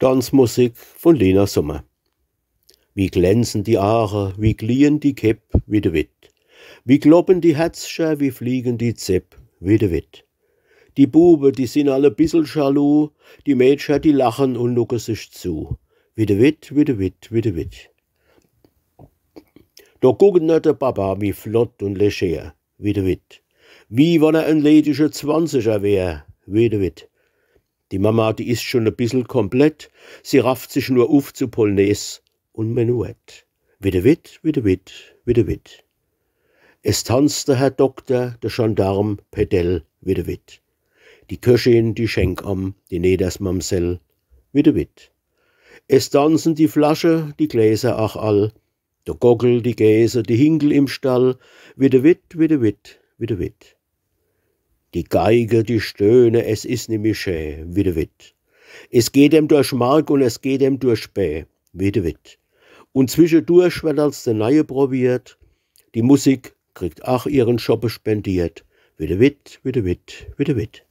Tanzmusik von Lena Sommer. Wie glänzen die Aare, wie gliehen die Kepp, wie de Witt. Wie kloppen die Herzscher, wie fliegen die Zepp, wie de Witt. Die Buben, die sind alle bissel jaloux, die Mädchen, die lachen und nucken sich zu. Wie de Witt, wie de Witt, wie de Witt. Da guckt nur der Papa, wie flott und leger, wie de Witt. Wie wenn ein ledige Zwanziger wär, wie de Witt. Die Mama, die ist schon ein bissel komplett, sie rafft sich nur auf zu Polonaise und Menuett. Wie de Witt, wie de Witt, wie de Witt. Es tanzt der Herr Doktor, der Gendarm, Pedell, wie de Witt. Die Köchin, die Schenkam, die Nedersmamsell, wie de Witt. Es tanzen die Flasche, die Gläser ach all, der Gockel, die Gäse, die Hinkel im Stall, wie de Witt, wie de Witt, wie de Witt. Die Geige, die Stöhne, es ist nimmer schön, wie de Witt. Es geht ihm durch Mark und es geht ihm durch Späh, wie de Witt. Und zwischendurch wird als der Neue probiert, die Musik kriegt auch ihren Schoppe spendiert, wie de Witt, wie de Witt, wie de Witt.